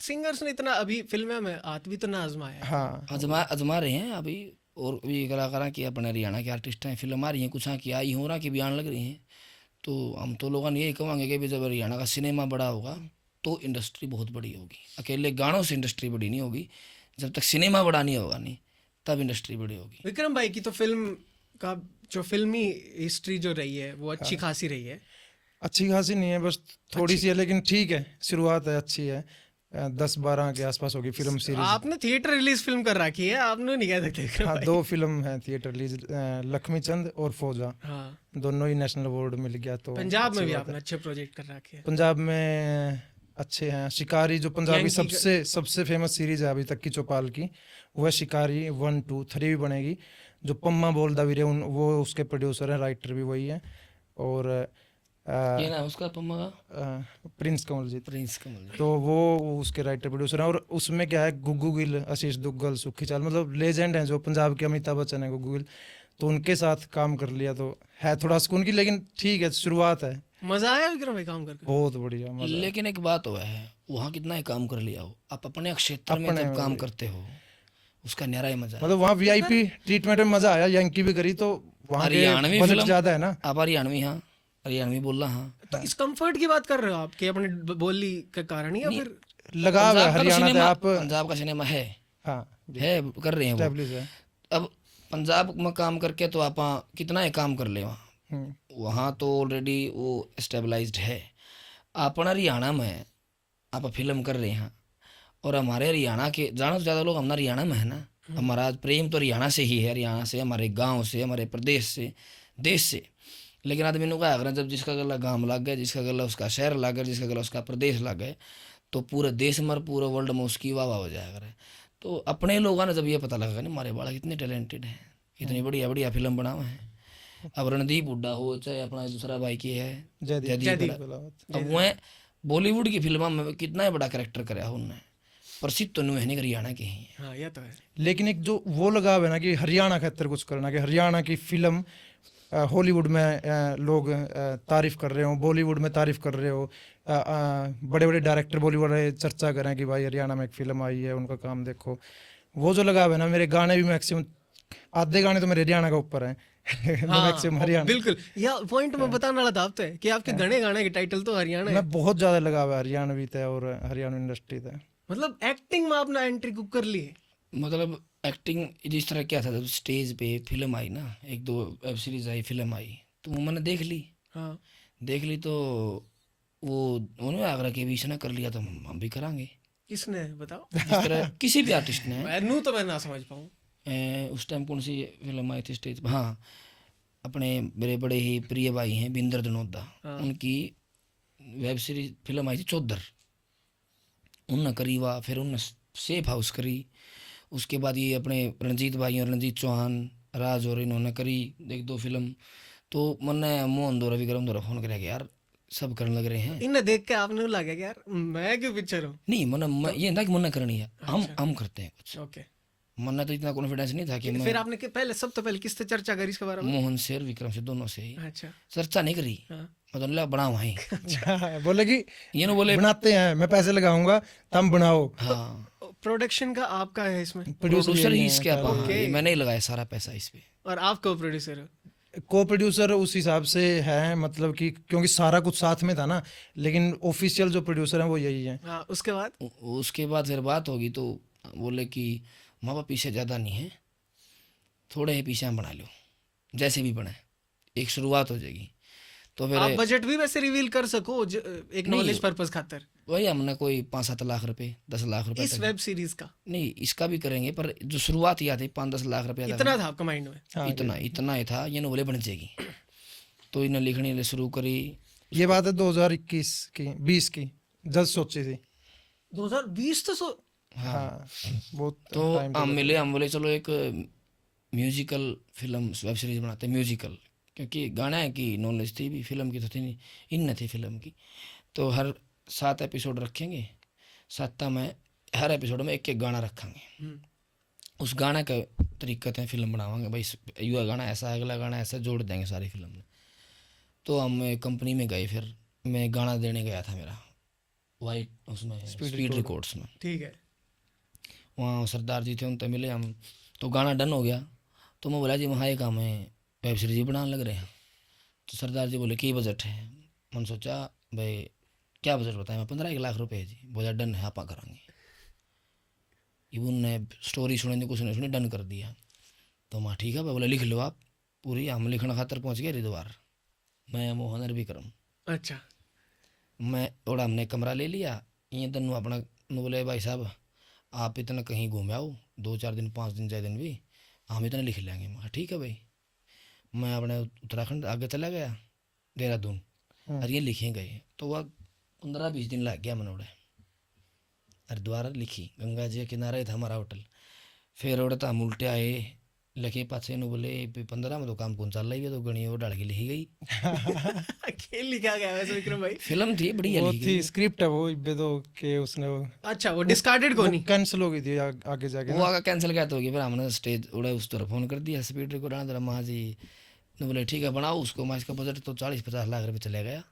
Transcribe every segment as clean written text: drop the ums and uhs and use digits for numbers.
Singers ने इतना अभी फिल्में में हाथ भी तो ना आजमाया है। हाँ आजमा रहे हैं अभी, और भी कलाकार की अपने हरियाणा के आर्टिस्ट हैं, फिल्म आ रही हैं कुछ की आई हो रहा कि भी आने लग रही हैं। तो हम तो लोगों ने यही कहेंगे कि भी जब हरियाणा का सिनेमा बड़ा होगा तो इंडस्ट्री बहुत बड़ी होगी। अकेले गानों से इंडस्ट्री बड़ी नहीं होगी, जब तक सिनेमा बड़ा नहीं होगा नहीं तब इंडस्ट्री बड़ी होगी। विक्रम भाई की तो फिल्म का जो फिल्मी हिस्ट्री जो रही है वो अच्छी खासी रही है। अच्छी खासी नहीं है, बस थोड़ी सी है, लेकिन ठीक है, शुरुआत है, अच्छी है। 10-12 के आसपास होगी फिल्म सीरीज। आपने थिएटर रिलीज फिल्म कर रखी है, आपने नहीं कह सकते विक्रम हाँ, भाई। 2 फिल्म है थिएटर रिलीज, लक्ष्मी चंद और फौजा, हाँ, दोनों ही नेशनल अवार्ड मिल गया। तो पंजाब में अच्छी भी बात आपने है। अच्छे प्रोजेक्ट कर रखे हैं। पंजाब में अच्छे हैं, शिकारी जो पंजाबी यंकी सबसे फेमस सीरीज है अभी तक की चौपाल की, वह शिकारी 1, 2, 3 भी बनेगी। जो पम्मा बोलदा वीरे वो उसके प्रोड्यूसर हैं, राइटर भी वही है। और ये ना उसका पम्मा प्रिंस कमलजीत, प्रिंस कमल। तो वो उसके राइटर प्रोड्यूसर हैं। और उसमें क्या है, गुग्गू गिल, आशीष दुग्गल, सुखी चाल, मतलब लेजेंड हैं जो पंजाब के अमिताभ बच्चन है गुग्गू गिल, तो उनके साथ काम कर लिया तो है थोड़ा सुकून की, लेकिन ठीक है, शुरुआत है। मजा आया विक्रम भाई काम करके? बहुत बढ़िया मजा है। लेकिन एक बात हुआ है, वहाँ कितना ही काम कर लिया हो, आप अपने क्षेत्र में अपने जब में काम भी। करते हो उसका न्यारा ही मजा है। मतलब वहाँ वीआईपी ट्रीटमेंट में मजा आया, यंकी भी करी तो वहाँ के हरियाणवी बजट फिल्म ज्यादा है ना। आप हरियाणवी, हाँ हरियाणवी बोल रहा, हाँ। तो इस कंफर्ट की बात कर रहे हो आप कि अपने बोली के कारण ही, या नहीं, फिर लगाव है पंजाब का तो हरियाणा से सिनेमा, आप। पंजाब का सिनेमा है हाँ, कर रहे हैं वो। एस्टेब्लिश है। अब पंजाब में काम करके तो आप कितना ही काम कर ले वहाँ, वहाँ तो ऑलरेडी वो स्टेबलाइज्ड है। अपन हरियाणा में आप फिल्म कर रहे हैं, और हमारे हरियाणा के ज़्यादा से ज़्यादा लोग हमारा हरियाणा में है ना। हमारा प्रेम तो हरियाणा से ही है, हरियाणा से, हमारे गांव से, हमारे प्रदेश से, देश से। लेकिन आदमी ने कहा अगर जब जिसका गला गांव लग गया, जिसका गला उसका शहर लग गया, जिसका गला उसका प्रदेश लग गए, तो पूरे देश में, पूरे वर्ल्ड में उसकी वाह वाह हो जाएगा। तो अपने लोगों ने जब ये पता लगा नहीं हमारे बालक इतने टैलेंटेड हैं, इतनी बढ़िया बढ़िया फिल्म बनाए हैं। अब रणदीप हुड्डा हो चाहे अपना दूसरा भाई की है जयदीप, अब वह बॉलीवुड की फिल्मों में कितना ही बड़ा कैरेक्टर कराया उनने, प्रसिद्ध तो नहीं है नहीं, हरियाणा के ही है। हाँ ये तो है। लेकिन एक जो वो लगाव है ना कि हरियाणा खातर कुछ करना, कि हरियाणा की फिल्म हॉलीवुड में लोग तारीफ कर रहे हो, बॉलीवुड में तारीफ कर रहे हो, बड़े बड़े डायरेक्टर बॉलीवुड में चर्चा करें कि भाई हरियाणा में एक फिल्म आई है, उनका काम देखो। वो जो लगाव है ना, मेरे गाने भी मैक्सिमम आधे गाने तो मेरे हरियाणा का ऊपर हैं। मैक्सिमम हरियाणा। बिल्कुल, यह पॉइंट मैं बताने वाला था आपसे कि आपके घने गाने के टाइटल तो हरियाणा है। मैं बहुत ज्यादा लगाव है हरियाणवी थे और हरियाणा इंडस्ट्री थे। मतलब एक्टिंग में आपने एंट्री कुक कर ली है? मतलब एक्टिंग जिस तरह क्या था, जब स्टेज पे फिल्म आई ना, 1-2 वेब सीरीज आई, फिल्म आई, तो वो मैंने देख ली। हाँ, देख ली तो वो उन्होंने आगरा के भी इसने कर लिया तो हम भी करांगे। किसने बताओ? जिस तरह किसी भी आर्टिस्ट ने मैं नू तो मैं ना समझ पाऊँ। उस टाइम कौन सी फिल्म आई थी स्टेज पर, हाँ अपने मेरे बड़े ही प्रिय भाई हैं बिंदर धनोदा, उनकी वेब सीरीज फिल्म आई थी चौधर, उनने करी हुआ, फिर उनने सेफ हाउस करी। उसके बाद ये अपने रंजीत भाई और रंजीत चौहान, राज और इन्होंने करी 1-2 फिल्म। तो मैंने मोहन दौरा विक्रम दौरा फोन कराया कि यार सब करने लग रहे हैं। इन्हें देख के आपने लगा कि यार मैं क्यों पिक्चर हूँ? नहीं मैंने ये था कि मैंने करनी है, हम करते हैं कुछ। ओके, मैंने तो इतना कॉन्फिडेंस नहीं था कि मैं, फिर आपने पहले सबसे पहले किससे चर्चा करी इसके बारे में? मोहन से और विक्रम से, दोनों से ही अच्छा, चर्चा नहीं करी। हाँ। मैं तो बना वहीं बोले कि ये ना बोले बनाते हैं, मैं पैसे लगाऊंगा तुम बनाओ। हाँ प्रोडक्शन का आपका है इसमें? प्रोड्यूसर ही यही इसके है, आप, हाँ, ये मैंने ही लगाया सारा पैसा इस पे। और आप को प्रोड्यूसर हो? को प्रोड्यूसर उस हिसाब से है, मतलब कि क्योंकि सारा कुछ साथ में था ना, लेकिन ऑफिशियल जो प्रोड्यूसर है वो यही है। हाँ, उसके बाद उसके बाद फिर बात होगी तो बोले कि माँ बाप पीछे ज़्यादा नहीं है, थोड़े ही पीछे हम बना लो, जैसे भी बने एक शुरुआत हो जाएगी। तो फिर आप बजट भी वैसे रिवील कर सको एक नॉलेज पर्पस खातर? वही हमने कोई 5-7 लाख रुपए, 10 लाख रुपए इस वेब सीरीज का? नहीं, इसका भी करेंगे, पर जो शुरुआत ही आती 5-10 लाख रुपया इतना था आपका माइंड में? इतना ही था, ये नोवेले बन जाएगी। तो इन्हें लिखनी शुरू करी। ये बात है 2021 की, 20 की जब सोची थी। 2020 तो हाँ, बहुत तो टाइम हम मिले, हम बोले चलो एक म्यूजिकल फिल्म वेब सीरीज बनाते हैं, म्यूजिकल, क्योंकि गाना की नॉलेज थी भी, फिल्म की तो थी नहीं, इन थी फिल्म की। तो हर 7 एपिसोड रखेंगे, 7 में हर एपिसोड में एक गाना रखेंगे, उस गाना का तरीका से फिल्म बनावांगे भाई, युवा गाना ऐसा है, अगला गाना ऐसा, जोड़ देंगे सारी फिल्म में। तो हम कंपनी में गए, फिर मैं गाना देने गया था मेरा, वाइट उसमें Speed स्पीड record। रिकॉर्ड्स में। ठीक है। वहाँ सरदार जी थे, उनसे मिले हम, तो गाना डन हो गया। तो मैं बोला जी वहाँ एक हमें वेब सीरीज बनाने लग रहे हैं। तो सरदार जी बोले की बजट है। मैंने सोचा भाई क्या बजट बताया, मैं 15 लाख रुपए है जी। बोला डन है, आप करेंगे। इवन ने स्टोरी सुनी, कुछ नहीं सुनी, डन कर दिया। तो मैं ठीक है भाई, बोले लिख लो आप पूरी। हम लिखना खातर पहुँच गए हरिद्वार, मैं मोहन और विक्रम। अच्छा। मैं और हमने कमरा ले लिया। ये तनु अपना बोले भाई साहब आप इतना कहीं घूम आओ, 2-4 दिन 5 दिन 6 दिन भी, हम इतना लिख लेंगे। मैं ठीक है भाई। मैं अपने उत्तराखंड आगे चला गया, देहरादून, और ये लिखे गए। तो वह 15-20 दिन लग गया मनोड़े। हरिद्वार लिखी, गंगा जी के किनारे था हमारा होटल। फिर उड़े तो हम उल्टे आए लिखे पाछे नु बोले 15 में तो काम कौन चल रही है, तो गणी वो डाल के लिखी गई। खेल लिखा गया वैसे विक्रम भाई। फिल्म थी बढ़िया वो लिखी थी गई। स्क्रिप्ट है वो इब्बे तो के उसने अच्छा, वो डिस्कार्डेड को नहीं। कैंसिल हो गई थी आगे जाके वो ना। आगे कैंसिल क्या तो होगी। फिर हमने स्टेज उड़े उस तरफ फ़ोन कर दिया स्पीड रिकॉर्ड आना जरा माँ जी ने बोले ठीक है बनाओ उसको। मैं इसका बजट तो 40-50 लाख रुपये चले गया।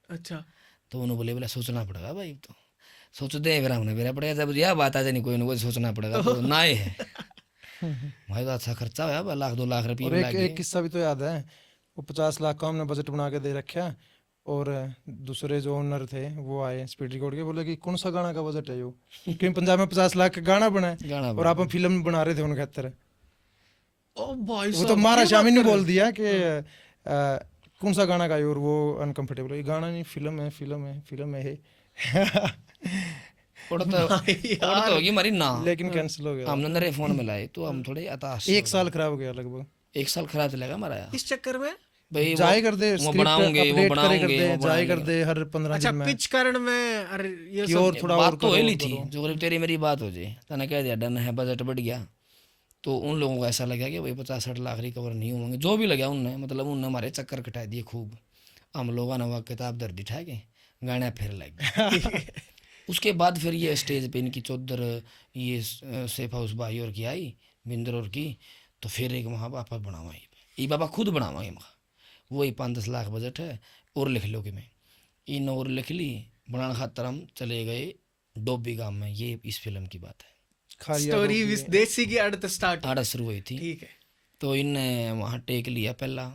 अच्छा। तो उन्होंने बोले सोचना पड़ेगा भाई। तो सोचते हैं फिर हमने मेरा पड़ेगा, जब यह बात आ जाए नहीं कोई ना कोई सोचना पड़ेगा तो ना है भाई। तो अच्छा खर्चा हुआ 1-2 लाख रुपये और भी एक लगे। एक किस्सा भी तो याद है, वो 50 लाख का हमने बजट बना के दे रखा, और दूसरे जो ओनर थे वो आए स्पीड रिकॉर्ड के, बोले कि कौन सा गाना का बजट है यो, क्योंकि पंजाब में 50 लाख का गाना बना है गाना और आप फिल्म बना रहे थे उनके खतर। ओ भाई वो तो साहब, मारा ये शामी बात ने कर बोल रहे दिया कि कौन सा गाना का है, और वो अनकंफर्टेबल, ये गाना नहीं फिल्म है, फिल्म है, फिल्म है उड़ता उड़ता होगी हमारी ना। लेकिन कैंसिल हो गया। हमने नरे फोन में लाए तो हम थोड़े हताश। 1 साल खराब हो गया लगभग। 1 साल खराब चलेगा हमारा यार। इस चक्कर में। भाई जाए कर दे वो स्क्रिप्ट बनाऊंगे वो अपडेट करे कर बनाऊंगे दे, वो जाए कर बनाएंगे। दे हर 15 अच्छा, दिन में पिच करण में, अरे ये कि सब और थोड़ा और बात तो करो, हो और ली थी करो। जो करीब तेरी मेरी बात हो जाए तने कह दिया डन है बजट बढ़ गया। तो उन लोगों को ऐसा लगा कि भाई 50-60 लाख रिकवर नहीं होंगे, जो भी लगा उनने, मतलब उनने हमारे चक्कर कटा दिए खूब। हम लोगों ने वह किताब दर्द उठा के गाना फिर लग गए। उसके बाद फिर ये स्टेज पे इनकी चौधर ये सेफ हाउस भाई और की आई बिंदर और की। तो फिर एक वहाँ पापा बनावा ये बाबा खुद बनावांगे वहाँ, वही 5-10 लाख बजट है और लिख लो कि मैं इन और लिख ली बनाने खातर हम चले गए डोबी गांव में। ये इस फिल्म की बात है। खारिया स्टोरी डोबी विस देसी की आड़ स्टार्ट। आड़ा शुरू हुई थी। ठीक है। तो इनने वहाँ टेक लिया पहला,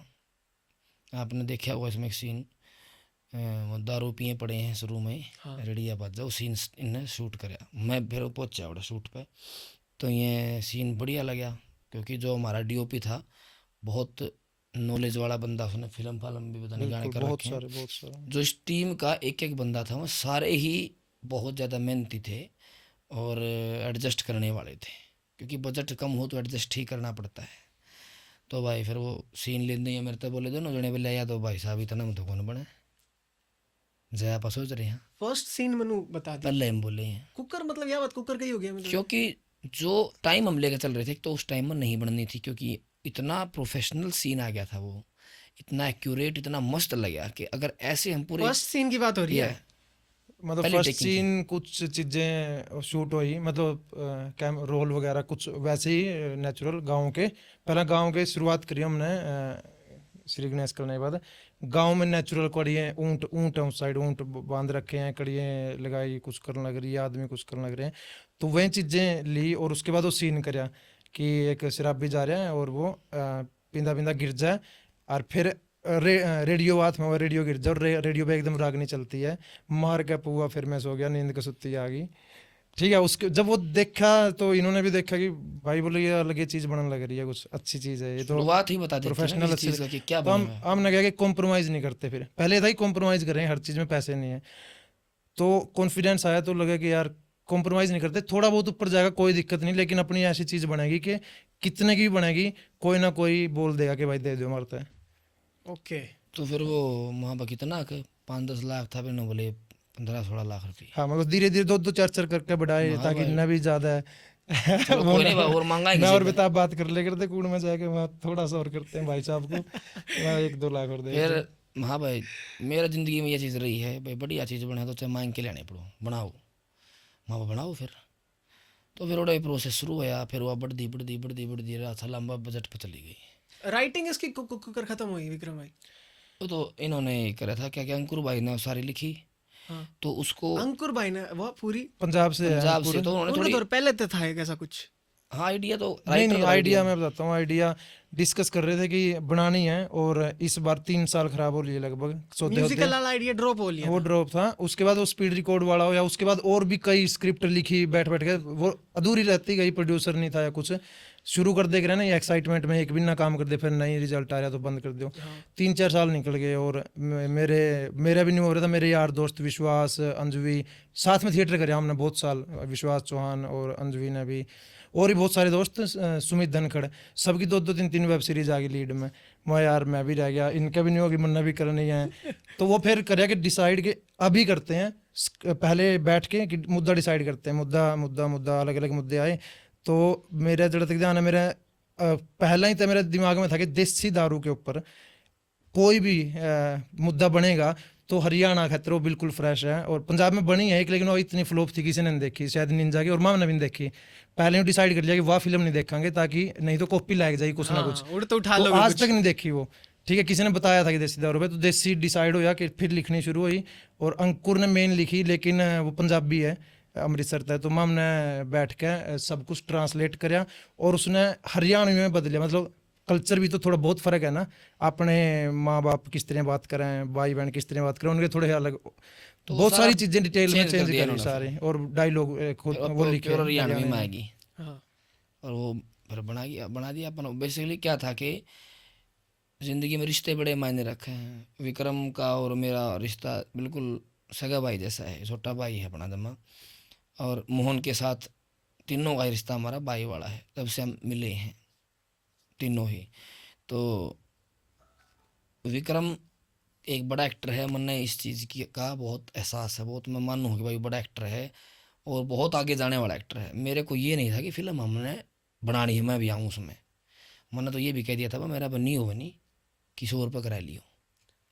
आपने देखा होगा इसमें एक सीन, वो दारू पिए पड़े हैं शुरू में, हाँ। रेडिया बाज जाओ सीन इनने शूट कराया। मैं फिर पहुँचा बड़ा शूट पे। तो ये सीन बढ़िया लगा क्योंकि जो हमारा डीओपी था बहुत नॉलेज वाला बंदा, उसने फिल्म भी पता नहीं गाने बिल्कुल, कर बहुत रखे हैं। सारे बहुत सारे। जो इस टीम का एक एक बंदा था वो सारे ही बहुत ज़्यादा मेहनती थे और एडजस्ट करने वाले थे, क्योंकि बजट कम हो तो एडजस्ट ही करना पड़ता है। तो भाई फिर वो सीन लेते हैं मेरे तो बोले दोनों जने बोले या तो भाई साहब इतना में तो कौन बने जया आप सोच रहे हैं। फर्स्ट सीन मनु बता दी। पहले हम बोले हैं कुकर मतलब यह बात कुकर का ही हो गया मतलब। क्योंकि जो टाइम हम लेकर चल रहे थे तो उस टाइम में नहीं बननी थी, क्योंकि इतना प्रोफेशनल सीन आ गया था, वो इतना एक्यूरेट इतना मस्त लगा कि अगर ऐसे हम पूरे फर्स्ट सीन की बात हो रही है। मतलब पहले फर्स्ट taking सीन कुछ चीज़ें शूट हुई, मतलब कैम रोल वगैरह कुछ वैसे ही नेचुरल गांव के, पहला गांव के शुरुआत करी हमने श्री गणेश करने के बाद। गांव में नेचुरल कड़िए ऊँट ऊँट है उस साइड, ऊँट बांध रखे हैं, कड़िए लगाई, कुछ करने लग रही है, आदमी कुछ करने लग रहे हैं। तो वही चीज़ें ली और उसके बाद वो सीन कराया कि एक शराबी जा रहा है और वो पींदा पींदा गिर जाए और फिर रेडियो हाथ में वो रेडियो गिर जाए और रेडियो पे एकदम रागनी चलती है, मार के पुआ फिर मैं सो गया, नींद की सुत्ती आ गई। ठीक है, उसके जब वो देखा तो इन्होंने भी देखा कि भाई बोले ये अलग ही चीज़ बनने लग रही है, कुछ अच्छी चीज़ है ये तो, शुरुआत ही बता देती है ना प्रोफेशनल इस अच्छी चीज़ का कि क्या तो बनेगा। हमने कहा कि कॉम्प्रोमाइज़ नहीं करते, फिर पहले था ही कॉम्प्रोमाइज़ कर रहे हैं, हर चीज़ में पैसे नहीं है। तो कॉन्फिडेंस आया तो लगा कि यार कॉम्प्रोमाइज़ नहीं करते, थोड़ा बहुत ऊपर जाएगा कोई दिक्कत नहीं, लेकिन अपनी ऐसी चीज़ बनेगी कि कितने की भी बनेगी कोई ना कोई बोल देगा कि भाई दे दो मारता है। ओके। तो फिर वो वहाँ पर कितना 5-10 लाख था, फिर बोले 15-16 लाख रुपये। हाँ, मतलब धीरे धीरे 2-2 4-4 करके बढ़ाए हाँ ताकि भाई। इतना भी ज़्यादा है चलो कोई नहीं और महंगा मैं और बेटा बात कर ले करते कूड़ में जाके, वहाँ थोड़ा सा और करते हैं भाई साहब को, वहाँ 1-2 लाख और दे। फिर हाँ भाई मेरा ज़िंदगी में ये चीज़ रही है भाई, बढ़िया चीज़ बने तो चाहे मांग के लेने पड़ो बनाओ, वहाँ बनाओ। फिर तो फिर वो प्रोसेस शुरू हुआ, फिर वह बढ़ती अच्छा लंबा बजट पर चली गई। राइटिंग इसकी कुकर खत्म हुई विक्रम भाई। वो तो इन्होंने करा था क्या क्या, अंकुर भाई ने सारी लिखी हाँ। तो उसको अंकुर भाई ने वो पूरी पंजाब से है पंजाब से पूरे। तो उन्होंने उन्होंने थोड़ी, तो पहले तो था एक ऐसा कुछ। हाँ आइडिया तो नहीं राइटर नहीं, का आइडिया मैं बताता हूँ। आइडिया डिस्कस कर रहे थे कि बनानी है, और इस बार 3 साल खराब हो लिए लगभग सोते होते। म्यूजिकल वाला आइडिया ड्रॉप हो लिया वो था। ड्रॉप था, उसके बाद वो स्पीड रिकॉर्ड वाला हो, या उसके बाद और भी कई स्क्रिप्ट लिखी बैठ बैठ के, वो अधूरी रहती गई, प्रोड्यूसर नहीं था या कुछ। शुरू कर दे रहे ना, ये एक्साइटमेंट में एक भी ना काम कर दे, फिर नई रिजल्ट आ रहा तो बंद कर दो। हाँ। 3-4 साल निकल गए, और मेरा भी नहीं हो रहा था। मेरे यार दोस्त विश्वास, अंजलि, साथ में थिएटर करे हमने बहुत साल, विश्वास चौहान और अंजलि ने भी, और भी बहुत सारे दोस्त, सुमित धनखड़, सबकी 2-2 3-3 वेब सीरीज आ गई लीड में। मैं यार मैं भी रह गया, इनका भी नहीं होगी, मन्ना भी करनी है। तो वो फिर करे कि डिसाइड के अभी करते हैं, पहले बैठ के कि मुद्दा डिसाइड करते हैं, मुद्दा अलग अलग मुद्दे आए। तो मेरा जड़ा तक ध्यान है, मेरा पहला ही तो मेरे दिमाग में था कि देसी दारू के ऊपर कोई भी मुद्दा बनेगा तो हरियाणा खतरो बिल्कुल फ्रेश है। और पंजाब में बनी है एक, लेकिन वो इतनी फ्लॉप थी, किसी ने नहीं देखी, शायद निंजा की और माम ने भी नहीं देखी। पहले ही डिसाइड कर लिया कि वह फिल्म नहीं देखेंगे, ताकि नहीं तो कॉपी लग जाएगी कुछ ना कुछ। उड़ तो उठा तो लोगे आज कुछ। तक नहीं देखी वो, ठीक है, किसी ने बताया था कि देसी दारू पे, तो देसी डिसाइड होया कि फिर लिखनी शुरू हुई। और अंकुर ने मेन लिखी, लेकिन वो पंजाबी है, अमृतसर था। तो माम ने बैठ के सब कुछ ट्रांसलेट कराया, और उसने हरियाणवी में बदलिया। मतलब कल्चर भी तो थोड़ा बहुत फर्क है ना, अपने माँ बाप किस तरह बात करें, भाई बहन किस तरह बात करें, उनके थोड़े अलग, तो बहुत सारा सारी चीजें डिटेल में चेंज कर चेंज दिया करी इन्होंने सारे। और डायलॉग खुद वो लिखे प्योर हरियाणवी में हरियाणवी में। आएगी। हाँ। और वो फिर बना दिया अपन। बेसिकली क्या था कि ज़िंदगी में रिश्ते बड़े मायने रखे हैं। विक्रम का और मेरा रिश्ता बिल्कुल सगा भाई जैसा है, छोटा भाई है अपना दमा। और मोहन के साथ तीनों का ही रिश्ता हमारा भाई वाला है, तब से हम मिले हैं तीनों ही। तो विक्रम एक बड़ा एक्टर है, मैंने इस चीज़ की का बहुत एहसास है, बहुत मैं मानूँ कि भाई बड़ा एक्टर है और बहुत आगे जाने वाला एक्टर है। मेरे को ये नहीं था कि फिल्म हमने बनानी है मैं भी आऊँ उसमें। मैंने तो ये भी कह दिया था भाई मेरा बनी हो बनी, किसी और पर करा लियो।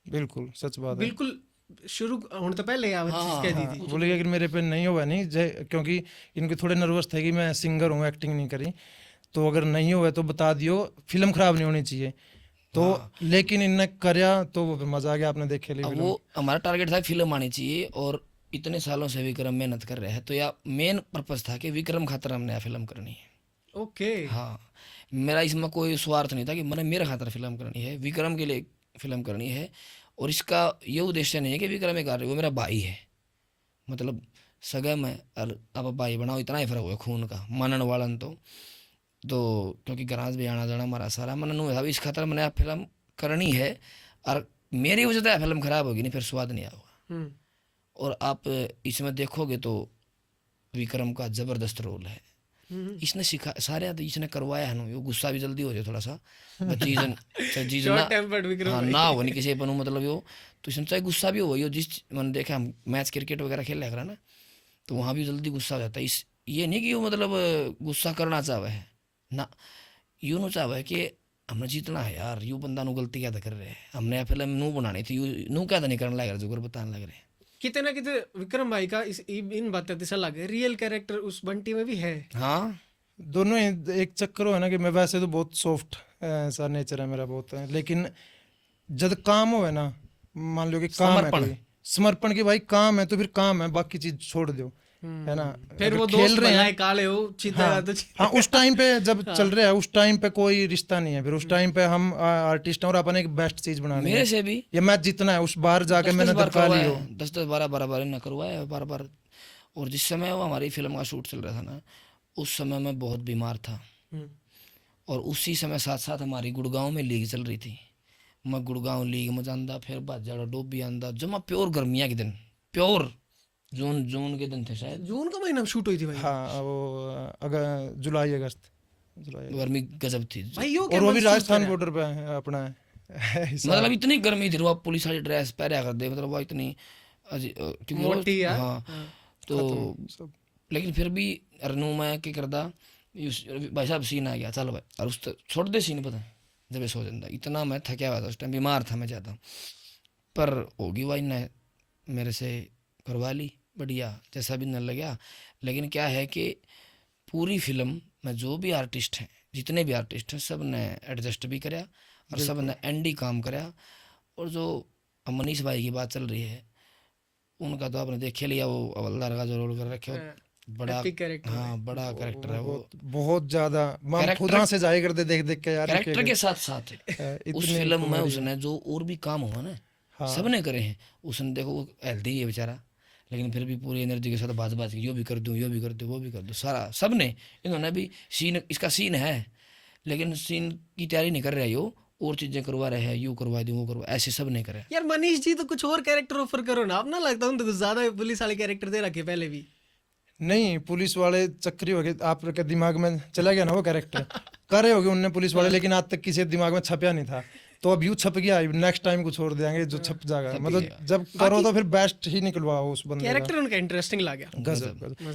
बिल्कुल सच बात है। बिल्कुल शुरू होने तो पहले आप चीज हाँ, कह दी हाँ, थी। बोले अगर मेरे पे नहीं होगा नहीं क्योंकि इनके थोड़े नर्वस थे कि मैं सिंगर हूँ, एक्टिंग नहीं करी, तो अगर नहीं हुआ तो बता दियो, फिल्म खराब नहीं होनी चाहिए। तो हाँ। लेकिन इनने करया तो वो फिर मजा आ गया, आपने देखे ली अब फिल्म। वो हमारा टारगेट था फिल्म आनी चाहिए, और इतने सालों से विक्रम मेहनत कर रहे हैं, तो या मेन पर्पस था कि विक्रम खातर हमने यह फिल्म करनी है। ओके। हाँ, मेरा इसमें कोई स्वार्थ नहीं था कि मैंने मेरे खातर फिल्म करनी है, विक्रम के लिए फिल्म करनी है। और इसका ये उद्देश्य नहीं है कि विक्रम एक वो मेरा भाई है, मतलब सगा में, और अब भाई बनाओ इतना ही फर्क हुआ खून का मानन वालन। तो क्योंकि गराज भी आना जाना हमारा सारा मन हुआ था इस खातर मैंने आप फिल्म करनी है। और मेरी वजह से फिल्म खराब होगी नहीं, फिर स्वाद नहीं आएगा। और आप इसमें देखोगे तो विक्रम का जबरदस्त रोल है। इसने सिखा सारे इसने करवाया है ना, वो गुस्सा भी जल्दी हो जाए थोड़ा सा चीज ना, शॉर्ट टेम्पर्ड विक्रम हाँ भाई। ना हो नहीं किसी बनू, मतलब वो तो इसमें चाहे गुस्सा भी हो यो, जिस मैंने देखा हम मैच क्रिकेट वगैरह खेल रहा ना, तो वहाँ भी जल्दी गुस्सा हो जाता है। इस ये नहीं कि वो मतलब गुस्सा करना चाहे है ना, यूँ ना चाहे कि हमने जीतना है यार, यू बंदा नु गलती क्या कर रहे हैं, हमने यह फिल्म नू बनानी थी, यू नू क्या नहीं करने लग रहा जो कर बताने लग रहे हैं। कितने ना कितने विक्रम भाई का इन बातें दिशा लगे रियल कैरेक्टर उस बंटी में भी है। हाँ दोनों एक चक्कर हो है ना कि मैं वैसे तो बहुत सॉफ्ट सा नेचर है मेरा बहुत है, लेकिन जब काम हो है ना, मान लो कि काम है समर्पण। कोई समर्पण की, भाई काम है तो फिर काम है, बाकी चीज छोड़ दो, है ना। फिर अगर वो खेल दोस्त रहे भला है हैं, काले हो चीता हाँ, तो हाँ उस टाइम पे जब चल रहा है उस टाइम पे कोई रिश्ता नहीं है, फिर उस टाइम पे हम आर्टिस्ट हैं और अपन एक बेस्ट चीज बनानी मेरे है। से भी ये मैच जीतना है, उस बार जाके मैंने 10-10 बार दबका करवाया ली हो। है, 10-10 12 बार ना करवाया है बार बार। और जिस समय वो हमारी फिल्म का शूट चल रहा था ना, उस समय मैं बहुत बीमार था, और उसी समय साथ साथ हमारी गुड़गांव में लीग चल रही थी। मैं गुड़गांव लीग में जाता, फिर बाजाड़ा डोबी आंदा, जमा प्योर गर्मियाँ के दिन, प्योर जून के दिन थे शायद, जून का महीना में शूट हुई थी भाई। हाँ वो अगर जुलाई अगस्त गर्मी गजब थी। भाई यो और वो भी राजस्थान बॉर्डर पे है अपना हिसाब। मतलब इतनी गर्मी थी, वो पुलिस वाली ड्रेस पहना कर दे, मतलब वो इतनी क्योंकि मोटी यार। हाँ तो सब लेकिन फिर भी रनू मैं क्या करदा, भाई साहब सीन आ गया चल भाई, और उस छोड़ दे सीन, पता जब ये सो जाता, इतना मैं थका हुआ था उस टाइम, बीमार था मैं ज़्यादा, पर होगी भाई ने मेरे से करवा ली बढ़िया, जैसा भी न लगा। लेकिन क्या है कि पूरी फिल्म में जो भी आर्टिस्ट हैं, जितने भी आर्टिस्ट हैं, सब ने एडजस्ट भी कराया और सब ने एंडी काम कराया। और जो मनीष भाई की बात चल रही है, उनका तो आपने देख ही लिया, वो हवलदार का जो रोल कर रखे हो, बड़ा epic character हाँ बड़ा कैरेक्टर है वो। बहुत ज्यादा हम Character- खुदा से जाया करते देख देख के यार कैरेक्टर के साथ साथ उस इतने फिल्म में उसने जो और भी काम हुआ ना, सबने करे हैं। उसने देखो वो हेल्दी है बेचारा, लेकिन फिर भी पूरी एनर्जी के साथ बाज बाज की, यो भी कर दूँ, यो भी कर दूँ, वो भी कर दूँ, सारा सबने। इन्होंने भी सीन, इसका सीन है लेकिन सीन की तैयारी नहीं कर रहे हो, और चीजें करवा रहे हैं, यूँ करवा दूँ, वो करवा, ऐसे सब नहीं करे। यार मनीष जी तो कुछ और कैरेक्टर ऑफर करो ना, अब ना लगता हूँ तो कुछ ज्यादा पुलिस वाले कैरेक्टर दे रखे पहले भी। नहीं पुलिस वाले चक्री हो गए, आपके दिमाग में चला गया ना वो कैरेक्टर करे होगे उनने पुलिस वाले, लेकिन आज तक किसी दिमाग में छपया नहीं था, तो अब यूं छप गया, नेक्स्ट टाइम कुछ और देंगे जो छप जाएगा। मतलब जब करो तो फिर बेस्ट ही निकलवाओ उस बंदे का। कैरेक्टर उनका इंटरेस्टिंग लगा। गजब गजब।